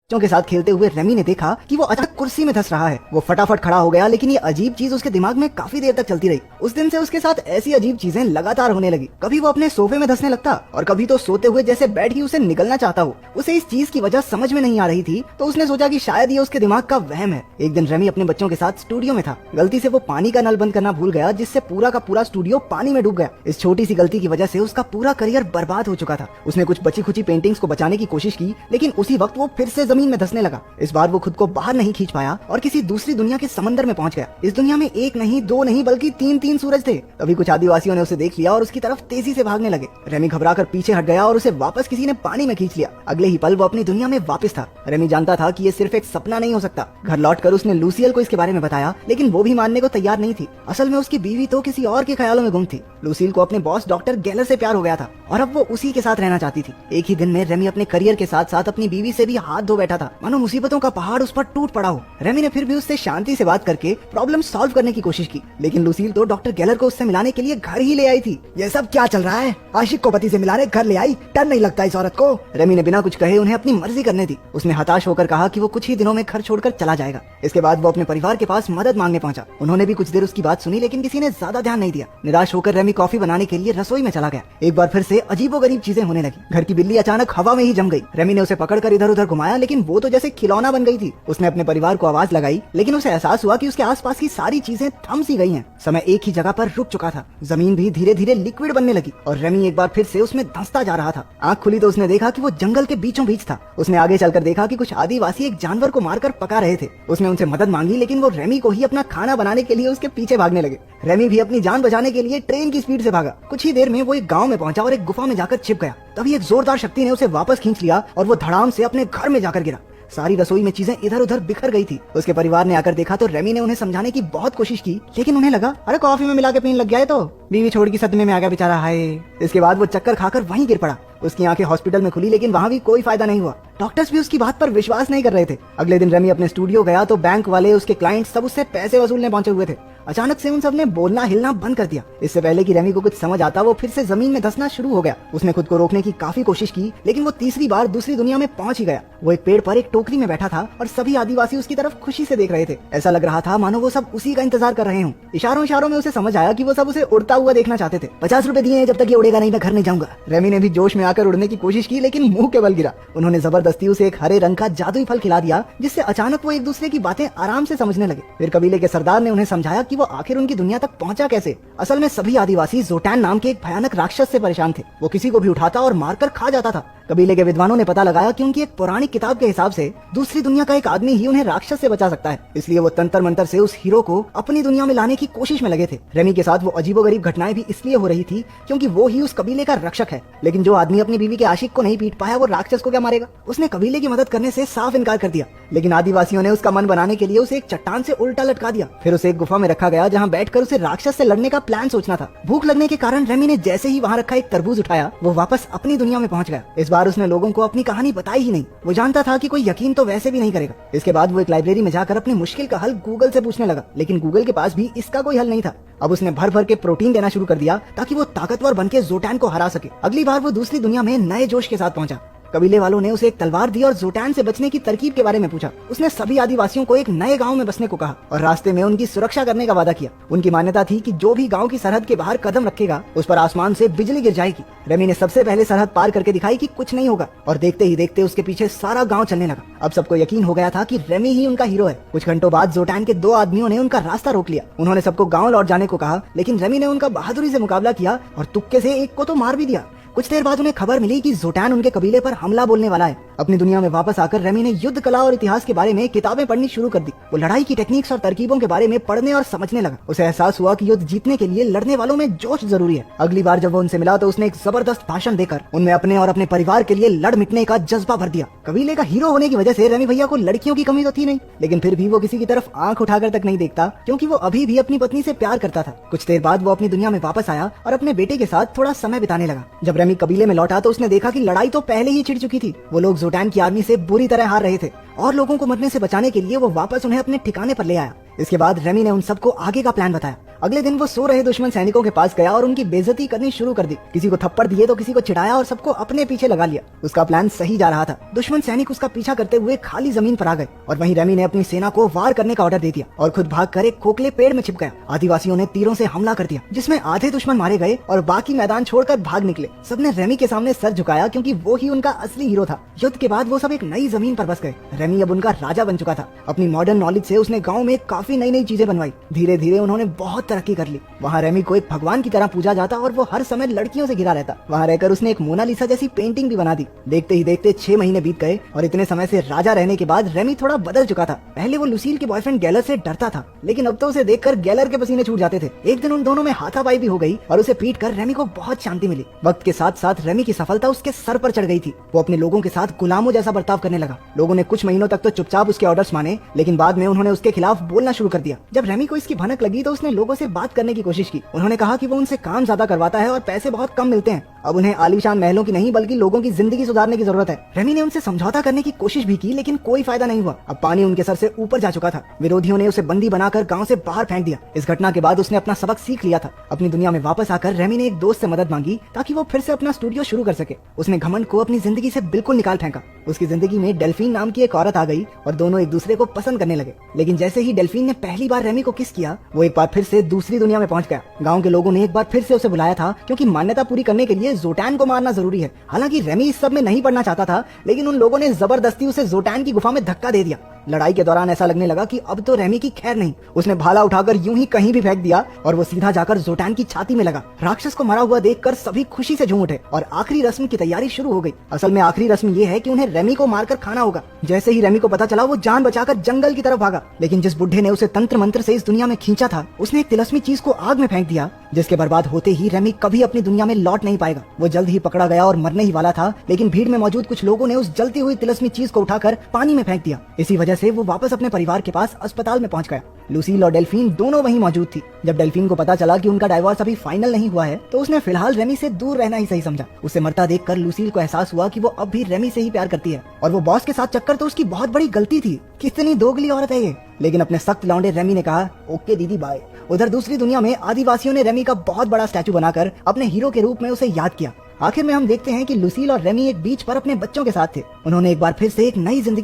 बच्चों के साथ खेलते हुए रेमी ने देखा कि वो अचानक कुर्सी में धंस रहा है। वो फटाफट खड़ा हो गया, लेकिन ये अजीब चीज उसके दिमाग में काफी देर तक चलती रही। उस दिन से उसके साथ ऐसी अजीब चीजें लगातार होने लगी। कभी वो अपने सोफे में धंसने लगता और कभी तो सोते हुए जैसे बेड ही उसे निकलना चाहता हो। उसे इस चीज की वजह समझ में नहीं आ रही थी, तो उसने सोचा कि शायद ये उसके दिमाग का वहम है। एक दिन रेमी अपने बच्चों के साथ स्टूडियो में था। गलती से वो पानी का नल बंद करना भूल गया, जिससे पूरा का पूरा स्टूडियो पानी में डूब गया। इस छोटी सी गलती की वजह से उसका पूरा करियर बर्बाद हो चुका था। उसने कुछ बची खुची पेंटिंग्स को बचाने की कोशिश की, लेकिन उसी वक्त वो फिर से जमीन में धंसने लगा। इस बार वो खुद को बाहर नहीं खींच पाया और किसी दूसरी दुनिया के समंदर में पहुंच गया। इस दुनिया में एक नहीं, दो नहीं, बल्कि तीन सूरज थे। तभी कुछ आदिवासियों ने उसे देख लिया और उसकी तरफ तेजी से भागने लगे। रेमी घबराकर पीछे हट गया और उसे वापस किसी ने पानी में खींच लिया। अगले ही पल वो अपनी दुनिया में वापस था। रेमी जानता था कि ये सिर्फ एक सपना नहीं हो सकता। घर लौटकर उसने लूसियल को इसके बारे में बताया, लेकिन वो भी मानने को तैयार नहीं थी। असल में उसकी बीवी तो किसी और के ख्यालों में गुम थी। लूसियल को अपने बॉस डॉक्टर गेलर से प्यार हो गया था और अब वो उसी के साथ रहना चाहती थी। एक ही दिन में रेमी अपने करियर के साथ साथ अपनी बीवी से भी हाथ धो बैठा था, मानो मुसीबतों का पहाड़ उस पर टूट पड़ा हो। रेमी ने फिर भी उससे शांति से बात करके प्रॉब्लम सॉल्व करने की कोशिश की, लेकिन लूसील तो डॉक्टर गेलर को उससे मिलाने के लिए घर ही ले आई थी। ये सब क्या चल रहा है? आशिक को पति से मिलाने घर ले आई, डर नहीं लगता इस औरत को? रेमी ने बिना कुछ कहे उन्हें अपनी मर्जी करने दी। उसने हताश होकर कहा कि वो कुछ ही दिनों में घर छोड़कर चला जाएगा। इसके बाद वो अपने परिवार के पास मदद मांगने पहुंचा। उन्होंने भी कुछ देर उसकी बात सुनी, लेकिन किसी ने ज्यादा ध्यान नहीं दिया। निराश होकर रेमी कॉफी बनाने के लिए रसोई में चला गया। एक बार फिर से अजीबोगरीब चीजें होने लगी। घर की बिल्ली अचानक हवा में ही जम गई। रेमी ने उसे पकड़कर इधर उधर घुमाया, लेकिन वो तो जैसे खिलौना बन गई थी। उसने अपने परिवार को आवाज लगाई, लेकिन उसे एहसास हुआ कि उसके आसपास की सारी चीजें थम सी गई हैं। समय एक ही जगह पर रुक चुका था। जमीन भी धीरे धीरे लिक्विड बनने लगी और रेमी एक बार फिर से उसमें धंसता जा रहा था। आंख खुली तो उसने देखा कि वो जंगल के बीचों बीच था। उसने आगे चलकर देखा कि कुछ आदिवासी एक जानवर को मारकर पका रहे थे। उसने उनसे मदद मांगी, लेकिन वो रेमी को ही अपना खाना बनाने के लिए उसके पीछे भागने लगे। रेमी भी अपनी जान बचाने के लिए ट्रेन की स्पीड से भागा। कुछ ही देर में वो एक गांव में पहुंचा और एक गुफा में जाकर छिप गया। तभी एक जोरदार शक्ति ने उसे वापस खींच लिया और वो धड़ाम से अपने घर में जाकर गिरा। सारी रसोई में चीजें इधर उधर बिखर गई थी। उसके परिवार ने आकर देखा तो रेमी ने उन्हें समझाने की बहुत कोशिश की, लेकिन उन्हें लगा अरे कॉफी में मिला के पीने लग गया है तो बीवी छोड़ की सदमे में आ गया बेचारा, हाय। इसके बाद वो चक्कर खाकर वहीं गिर पड़ा। उसकी आंखें हॉस्पिटल में खुली, लेकिन वहाँ भी कोई फायदा नहीं हुआ। डॉक्टर्स भी उसकी बात पर विश्वास नहीं कर रहे थे। अगले दिन रेमी अपने स्टूडियो गया तो बैंक वाले, उसके क्लाइंट सब उससे पैसे वसूलने पहुंचे हुए थे। अचानक से उन सब ने बोलना हिलना बंद कर दिया। इससे पहले कि रेमी को कुछ समझ आता, वो फिर से जमीन में धंसना शुरू हो गया। उसने खुद को रोकने की काफी कोशिश की, लेकिन वो तीसरी बार दूसरी दुनिया में पहुंच ही गया। वो एक पेड़ पर एक टोकरी में बैठा था और सभी आदिवासी उसकी तरफ खुशी से देख रहे थे। ऐसा लग रहा था मानो वो सब उसी का इंतजार कर रहे हों। इशारों इशारों में उसे समझ आया कि वो सब उसे उड़ता हुआ देखना चाहते थे। 50 रुपए दिए, जब तक ये उड़ेगा नहीं मैं घर नहीं जाऊंगा। रेमी ने भी जोश में आकर उड़ने की कोशिश की, लेकिन मुंह के बल गिरा। उन्होंने जबरदस्ती उसे एक हरे रंग का जादुई फल खिला दिया, जिससे अचानक वो एक दूसरे की बातें आराम से समझने लगे। फिर कबीले के सरदार ने उन्हें समझाया कि वो आखिर उनकी दुनिया तक पहुंचा कैसे। असल में सभी आदिवासी जोटैन नाम के एक भयानक राक्षस से परेशान थे। वो किसी को भी उठाता और मारकर खा जाता था। कबीले के विद्वानों ने पता लगाया कि उनकी एक पौराणिक किताब के हिसाब से दूसरी दुनिया का एक आदमी ही उन्हें राक्षस से बचा सकता है। इसलिए वो तंत्र मंत्र से उस हीरो को अपनी दुनिया में लाने की कोशिश में लगे थे। रेमी के साथ वो अजीबोगरीब घटनाएं भी इसलिए हो रही थी क्योंकि वो ही उस कबीले का रक्षक है। लेकिन जो आदमी अपनी बीवी के आशिक को नहीं पीट पाया, वो राक्षस को क्या मारेगा? उसने कबीले की मदद करने से साफ इनकार कर दिया। लेकिन आदिवासियों ने उसका मन बनाने के लिए उसे एक चट्टान से उल्टा लटका दिया। फिर उसे एक गुफा में रखा गया, जहाँ बैठकर उसे राक्षस से लड़ने का प्लान सोचना था। भूख लगने के कारण रेमी ने जैसे ही वहाँ रखा एक तरबूज उठाया, वो वापस अपनी दुनिया में पहुंच गया। इस बार उसने लोगों को अपनी कहानी बताई ही नहीं। वो जानता था कि कोई यकीन तो वैसे भी नहीं करेगा। इसके बाद वो एक लाइब्रेरी में जाकर अपनी मुश्किल का हल गूगल से पूछने लगा, लेकिन गूगल के पास भी इसका कोई हल नहीं था। अब उसने भर भर के प्रोटीन देना शुरू कर दिया ताकि वो ताकतवर बनके जोटैन को हरा सके। अगली बार वो दूसरी दुनिया में नए जोश के साथ पहुंचा। कबीले वालों ने उसे एक तलवार दी और जोटैन से बचने की तरकीब के बारे में पूछा। उसने सभी आदिवासियों को एक नए गांव में बसने को कहा और रास्ते में उनकी सुरक्षा करने का वादा किया। उनकी मान्यता थी कि जो भी गांव की सरहद के बाहर कदम रखेगा, उस पर आसमान से बिजली गिर जाएगी। रेमी ने सबसे पहले सरहद पार करके दिखाई कि कुछ नहीं होगा, और देखते ही देखते उसके पीछे सारा गाँव चलने लगा। अब सबको यकीन हो गया था कि रेमी ही उनका हीरो है। कुछ घंटों बाद जोटैन के 2 आदमियों ने उनका रास्ता रोक लिया। उन्होंने सबको गाँव लौट जाने को कहा, लेकिन रेमी ने उनका बहादुरी से मुकाबला किया और तुक्के से एक को तो मार भी दिया। कुछ देर बाद उन्हें खबर मिली कि जोटैन उनके कबीले पर हमला बोलने वाला है। अपनी दुनिया में वापस आकर रेमी ने युद्ध कला और इतिहास के बारे में किताबें पढ़नी शुरू कर दी। वो लड़ाई की टेक्निक्स और तरकीबों के बारे में पढ़ने और समझने लगा। उसे एहसास हुआ कि युद्ध जीतने के लिए लड़ने वालों में जोश जरूरी है। अगली बार जब वो उनसे मिला तो उसने एक जबरदस्त भाषण देकर उनमें अपने और अपने परिवार के लिए लड़ मिटने का जज्बा भर दिया। कबीले का हीरो होने की वजह से रेमी भैया को लड़कियों की कमी तो थी नहीं, लेकिन फिर भी वो किसी की तरफ आंख उठाकर तक नहीं देखता, क्योंकि वो अभी भी अपनी पत्नी से प्यार करता था। कुछ देर बाद वो अपनी दुनिया में वापस आया और अपने बेटे के साथ थोड़ा समय बिताने लगा। जब रेमी कबीले में लौटा तो उसने देखा कि लड़ाई तो पहले ही छिड़ चुकी थी। वो लोग जोटैन की आर्मी से बुरी तरह हार रहे थे और लोगों को मरने से बचाने के लिए वो वापस उन्हें अपने ठिकाने पर ले आया। इसके बाद रेमी ने उन सबको आगे का प्लान बताया। अगले दिन वो सो रहे दुश्मन सैनिकों के पास गया और उनकी बेइज्जती करनी शुरू कर दी। किसी को थप्पड़ दिए तो किसी को चिढ़ाया और सबको अपने पीछे लगा लिया। उसका प्लान सही जा रहा था। दुश्मन सैनिक उसका पीछा करते हुए खाली जमीन पर आ गए और वहीं रेमी ने अपनी सेना को वार करने का ऑर्डर दे दिया और खुद भागकर एक खोखले पेड़ में छिप गया। आदिवासियों ने तीरों से हमला कर दिया जिसमें आधे दुश्मन मारे गए और बाकी मैदान छोड़कर भाग निकले। सबने रेमी के सामने सर झुकाया क्योंकि वो ही उनका असली हीरो था। युद्ध के बाद वो सब एक नई जमीन पर बस गए। रेमी अब उनका राजा बन चुका था। अपनी मॉडर्न नॉलेज से उसने गाँव में काफी नई नई चीजें बनवाई। धीरे धीरे उन्होंने बहुत तरक्की कर ली। वहाँ रेमी को एक भगवान की तरह पूजा जाता और वो हर समय लड़कियों से घिरा रहता। वहाँ रहकर उसने एक मोनालिसा जैसी पेंटिंग भी बना दी। देखते ही देखते 6 महीने बीत गए और इतने समय से राजा रहने के बाद रेमी थोड़ा बदल चुका था। पहले वो लुसील के बॉयफ्रेंड गैलर से डरता था, लेकिन अब तो उसे देखकर गैलर के पसीने छूट जाते थे। एक दिन उन दोनों में हाथापाई भी हो गई और उसे पीट कर रेमी को बहुत शांति मिली। वक्त के साथ साथ रेमी की सफलता उसके सर पर चढ़ गई थी। वो अपने लोगों के साथ गुलामों जैसा बर्ताव करने लगा। लोगों ने कुछ महीनों तक तो चुपचाप उसके ऑर्डर्स माने, लेकिन बाद में उन्होंने उसके खिलाफ बोलना शुरू कर दिया। जब रेमी को इसकी भनक लगी तो उसने लोगों से बात करने की कोशिश की। उन्होंने कहा कि वो उनसे काम ज्यादा करवाता है और पैसे बहुत कम मिलते हैं। अब उन्हें आलीशान महलों की नहीं बल्कि लोगों की जिंदगी सुधारने की जरूरत है। रेमी ने उनसे समझौता करने की कोशिश भी की, लेकिन कोई फायदा नहीं हुआ। अब पानी उनके सर से ऊपर जा चुका था। विरोधियों ने उसे बंदी बनाकर गांव से बाहर फेंक दिया। इस घटना के बाद उसने अपना सबक सीख लिया था। अपनी दुनिया में वापस आकर रेमी ने एक दोस्त से मदद मांगी ताकि वो फिर से अपना स्टूडियो शुरू कर सके। उसने घमंड को अपनी जिंदगी से बिल्कुल निकाल फेंका। उसकी जिंदगी में डेल्फीन नाम की एक औरत आ गई और दोनों एक दूसरे को पसंद करने लगे। लेकिन जैसे ही डेल्फीन ने पहली बार रेमी को किस किया, वो एक बार फिर से दूसरी दुनिया में पहुंच गया। गांव के लोगों ने एक बार फिर से उसे बुलाया था क्योंकि मान्यता पूरी करने के लिए जोटैन को मारना जरूरी है। हालांकि रेमी इस सब में नहीं पड़ना चाहता था, लेकिन उन लोगों ने जबरदस्ती उसे जोटैन की गुफा में धक्का दे दिया। लड़ाई के दौरान ऐसा लगने लगा कि अब तो रेमी की खैर नहीं। उसने भाला उठाकर यूं ही कहीं भी फेंक दिया और वो सीधा जाकर जोटैन की छाती में लगा। राक्षस को मरा हुआ देखकर सभी खुशी से झूम उठे और आखिरी रस्म की तैयारी शुरू हो गई। असल में आखिरी रस्म ये है कि उन्हें रेमी को मारकर खाना होगा। जैसे ही रेमी को पता चला, वो जान बचाकर जंगल की तरफ भागा। लेकिन जिस बुढ़े ने उसे तंत्र मंत्र से इस दुनिया में खींचा था, उसने एक तिलस्मी चीज को आग में फेंक दिया, जिसके बर्बाद होते ही रेमी कभी अपनी दुनिया में लौट नहीं पाएगा। वो जल्द ही पकड़ा गया और मरने ही वाला था, लेकिन भीड़ में मौजूद कुछ लोगों ने उस जलती हुई तिलस्मी चीज को उठाकर पानी में फेंक दिया। इसी वजह से वो वापस अपने परिवार के पास अस्पताल में पहुंच गया। लुसील और डेल्फीन दोनों वहीं मौजूद थी। जब डेल्फीन को पता चला कि उनका डाइवोर्स अभी फाइनल नहीं हुआ है, तो उसने फिलहाल रेमी से दूर रहना ही सही समझा। उसे मरता देखकर लुसील को एहसास हुआ कि वो अब भी रेमी से ही प्यार करती है और वो बॉस के साथ चक्कर तो उसकी बहुत बड़ी गलती थी। कितनी दोगली औरत है ये। लेकिन अपने सख्त लौंडे रेमी ने कहा, ओके दीदी बाय। उधर दूसरी दुनिया में आदिवासियों ने रेमी का बहुत बड़ा स्टैचू बनाकर अपने हीरो के रूप में उसे याद किया। आखिर में हम देखते हैं कि लुसील और रेमी एक बीच पर अपने बच्चों के साथ थे। उन्होंने एक बार फिर से एक नई जिंदगी